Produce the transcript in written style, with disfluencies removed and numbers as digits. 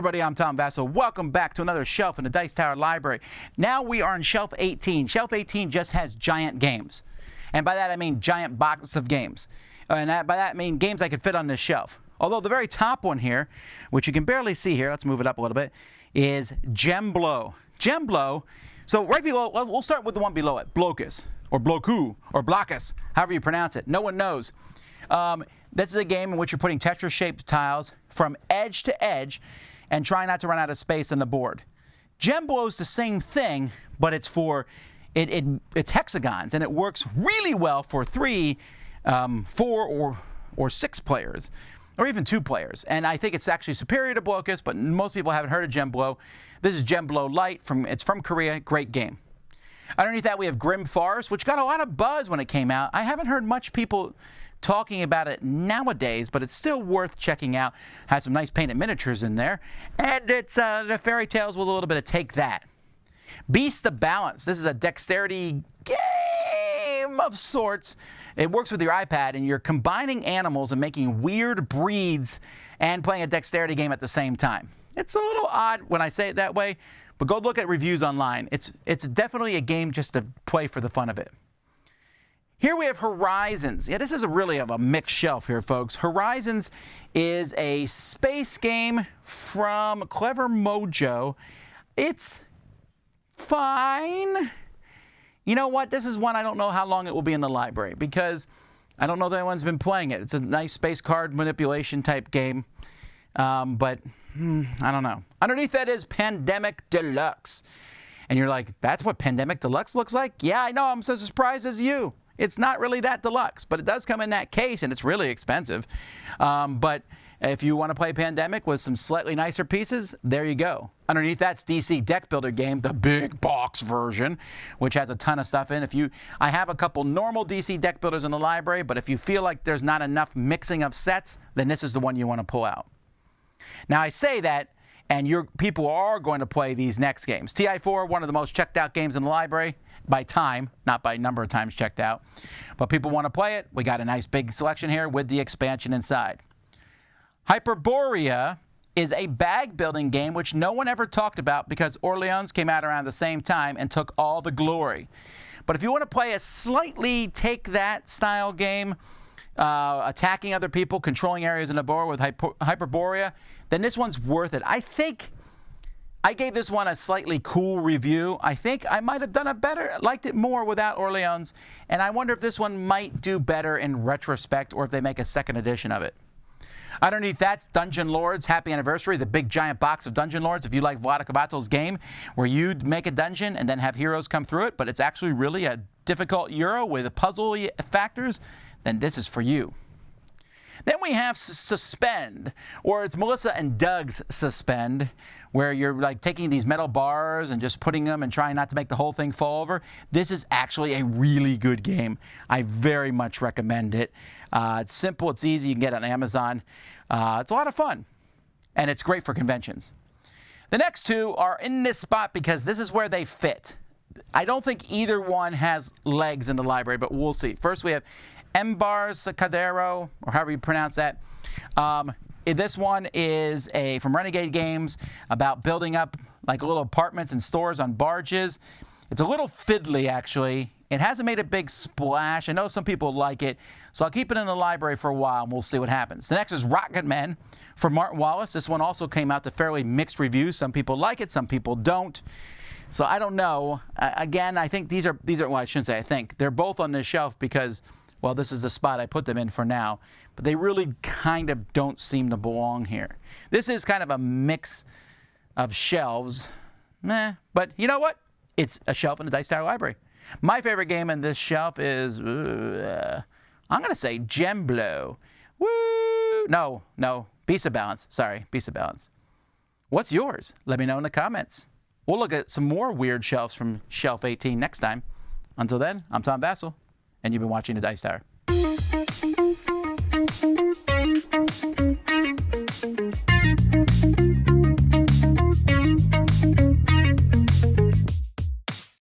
everybody, I'm Tom Vasel. Welcome back to another shelf in the Dice Tower library. Now we are on shelf 18. Shelf 18 just has giant games. And by that I mean giant boxes of games. By that I mean games I could fit on this shelf. Although the very top one here, which you can barely see here, let's move it up a little bit, is Gemblo. Gemblo, so right below, we'll start with the one below it, Blokus, or Bloku, or Blokus, however you pronounce it. No one knows. This is a game in which you're putting Tetris-shaped tiles from edge to edge and trying not to run out of space on the board. Gemblo is the same thing, but it's for it's hexagons, and it works really well for 3, 4, or 6 players, or even 2 players. And I think it's actually superior to Blokus, but most people haven't heard of Gemblo. This is Gemblo Light. It's from Korea. Great game. Underneath that, we have Grimm Forest, which got a lot of buzz when it came out. I haven't heard much people talking about it nowadays, but it's still worth checking out. Has some nice painted miniatures in there. And it's the fairy tales with a little bit of Take That. Beast of Balance. This is a dexterity game of sorts. It works with your iPad, and you're combining animals and making weird breeds and playing a dexterity game at the same time. It's a little odd when I say it that way, but go look at reviews online. It's definitely a game just to play for the fun of it. Here we have Horizons. Yeah, this is really a mixed shelf here, folks. Horizons is a space game from Clever Mojo. It's fine. You know what? This is one I don't know how long it will be in the library because I don't know that anyone's been playing it. It's a nice space card manipulation type game, but I don't know. Underneath that is Pandemic Deluxe. And you're like, that's what Pandemic Deluxe looks like? Yeah, I know. I'm so surprised as you. It's not really that deluxe, but it does come in that case, and it's really expensive. But if you want to play Pandemic with some slightly nicer pieces, there you go. Underneath that's DC Deck Builder game, the big box version, which has a ton of stuff in. I have a couple normal DC Deck Builders in the library, but if you feel like there's not enough mixing of sets, then this is the one you want to pull out. Now I say that, and people are going to play these next games. TI4, one of the most checked out games in the library by time, not by number of times checked out. But people want to play it. We got a nice big selection here with the expansion inside. Hyperborea is a bag building game which no one ever talked about because Orleans came out around the same time and took all the glory. But if you want to play a slightly Take That style game, attacking other people, controlling areas in a board with Hyperborea, then this one's worth it. I think I gave this one a slightly cool review. I think I might have done it better, liked it more without Orleans, and I wonder if this one might do better in retrospect or if they make a second edition of it. Underneath that's Dungeon Lords Happy Anniversary, the big giant box of Dungeon Lords. If you like Vlada Kabatel's game where you make a dungeon and then have heroes come through it, but it's actually really a difficult Euro with puzzle factors, then this is for you. Then we have Suspend, or it's Melissa and Doug's Suspend, where you're like taking these metal bars and just putting them and trying not to make the whole thing fall over. This is actually a really good game. I very much recommend it. It's simple, it's easy, you can get it on Amazon. It's a lot of fun, and it's great for conventions. The next two are in this spot because this is where they fit. I don't think either one has legs in the library, but we'll see. First we have Embarcadero, or however you pronounce that. This one is from Renegade Games about building up like little apartments and stores on barges. It's a little fiddly, actually. It hasn't made a big splash. I know some people like it, so I'll keep it in the library for a while, and we'll see what happens. The next is Rocketmen from Martin Wallace. This one also came out to fairly mixed reviews. Some people like it, some people don't. So I don't know. Again, I think these are. Well, I shouldn't say I think. They're both on this shelf because, well, this is the spot I put them in for now. But they really kind of don't seem to belong here. This is kind of a mix of shelves. But you know what? It's a shelf in the Dice Tower library. My favorite game in this shelf is, I'm going to say Gemblo. Woo! No. Beast of Balance. Sorry, Beast of Balance. What's yours? Let me know in the comments. We'll look at some more weird shelves from Shelf 18 next time. Until then, I'm Tom Vasel, and you've been watching the Dice Tower.